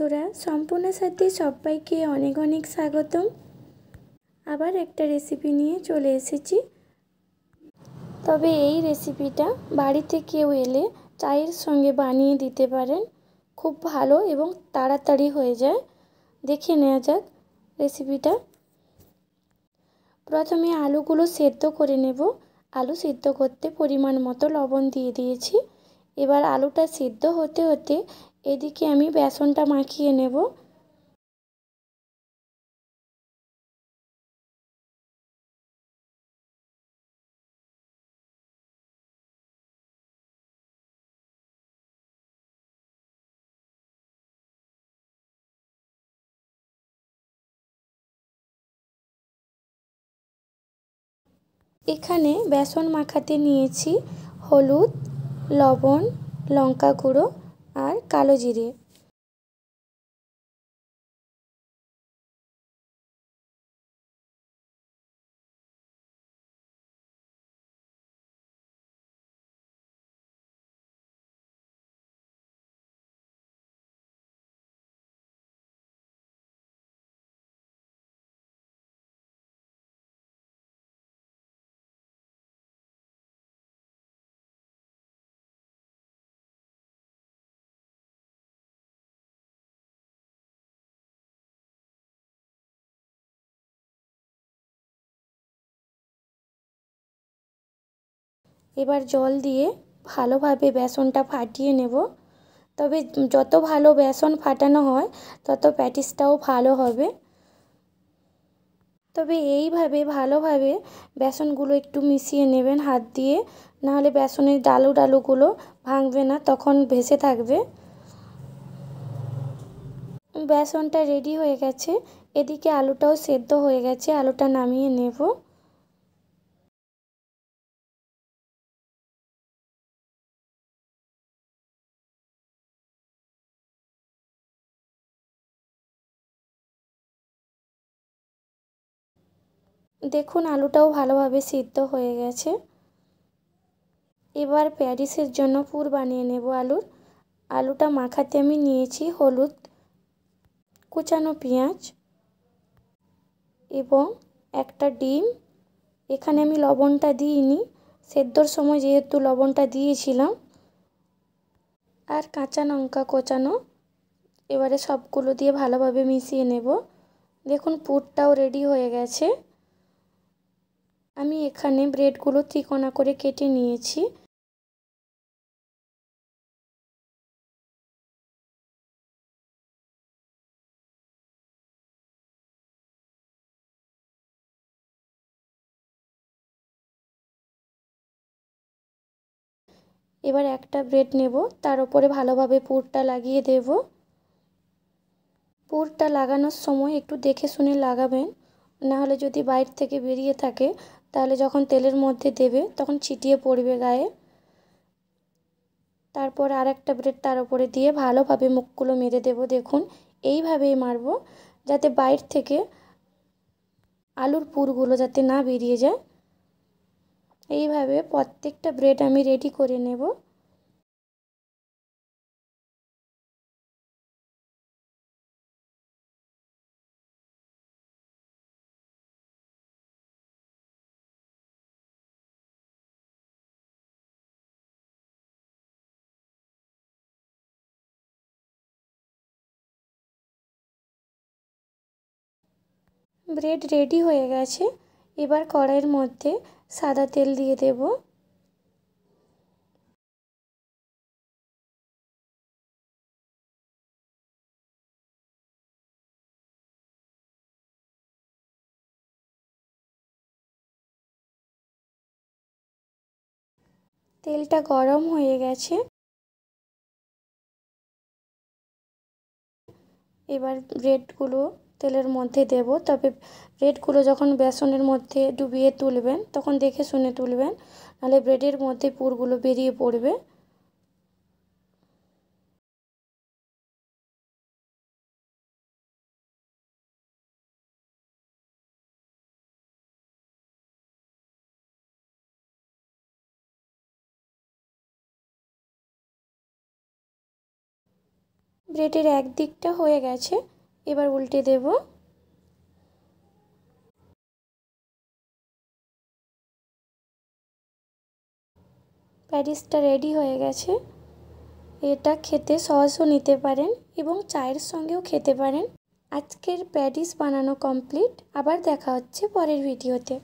বন্ধুরা, সম্পূর্ণার সাথে সবাইকে অনেক অনেক স্বাগতম। আবার একটা রেসিপি নিয়ে চলে এসেছি। তবে এই রেসিপিটা বাড়িতে কেউ এলে চায়ের সঙ্গে বানিয়ে দিতে পারেন। খুব ভালো এবং তাড়াতাড়ি হয়ে যায়। দেখে নেওয়া যাক রেসিপিটা। প্রথমে আলুগুলো সেদ্ধ করে নেব। আলু সেদ্ধ করতে পরিমাণ মতো লবণ দিয়ে দিয়েছি। এবার আলুটা সিদ্ধ হতে হতে এদিকে আমি বেসনটা মাখিয়ে নেব। এখানে বেসন মাখাতে নিয়েছি হলুদ, লবণ, লঙ্কা গুঁড়ো আর কালো জিরে। এবার জল দিয়ে ভালোভাবে বেসনটা ফাটিয়ে নেব। তবে যত ভালো বেসন ফাটানো হয় তত প্যাটিসটাও ভালো হবে। তবে এইভাবে ভালোভাবে বেসনগুলো একটু মিশিয়ে নেবেন হাত দিয়ে, নাহলে বেসনের ডালুগুলো ভাঙবে না, তখন ভেসে থাকবে। বেসনটা রেডি হয়ে গেছে। এদিকে আলুটাও সেদ্ধ হয়ে গেছে, আলুটা নামিয়ে নেব। দেখুন আলুটাও ভালোভাবে সিদ্ধ হয়ে গেছে। এবার প্যাটিসের জন্য পুর বানিয়ে নেব আলুটা মাখাতে আমি নিয়েছি হলুদ, কুচানো পেঁয়াজ এবং একটা ডিম। এখানে আমি লবণটা দিইনি, সেদ্ধর সময় যেহেতু লবণটা দিয়েছিলাম। আর কাঁচা লঙ্কা কোচানো। এবারে সবগুলো দিয়ে ভালোভাবে মিশিয়ে নেব। দেখুন পুরটাও রেডি হয়ে গেছে। আমি এখানে ব্রেডগুলো তিকোনা করে কেটে নিয়েছি। এবার একটা ব্রেড নেব, তার উপরে ভালোভাবে পুরটা লাগিয়ে দেব। পুরটা লাগানোর সময় একটু দেখে শুনে লাগাবেন, নাহলে যদি বাইরে থেকে বেরিয়ে থাকে তাহলে যখন তেলের মধ্যে দেবে তখন ছিটিয়ে পড়বে গায়ে। তারপর আর একটা ব্রেড তার উপরে দিয়ে ভালোভাবে মুখগুলো মেরে দেব। দেখুন এইভাবেই মারব, যাতে বাইরে থেকে আলুর পুরগুলো যাতে না বেরিয়ে যায়। এইভাবে প্রত্যেকটা ব্রেড আমি রেডি করে নেব। ব্রেড রেডি হয়ে গেছে। এবার কড়াইয়ের মধ্যে সাদা তেল দিয়ে দেব। তেলটা গরম হয়ে গেছে। এবার ব্রেডগুলো তেলের মধ্যে দেব। তবে ব্রেডগুলো যখন বেসনের মধ্যে ডুবিয়ে তুলবেন তখন দেখে শুনে তুলবেন, নাহলে ব্রেডের মধ্যে পুরগুলো বেরিয়ে পড়বে। ব্রেডের একদিকটা হয়ে গেছে, এবার উল্টে দেব। প্যাটিসটা রেডি হয়ে গেছে। এটা খেতে সসও নিতে পারেন এবং চায়ের সঙ্গেও খেতে পারেন। আজকের প্যাটিস বানানো কমপ্লিট। আবার দেখা হচ্ছে পরের ভিডিওতে।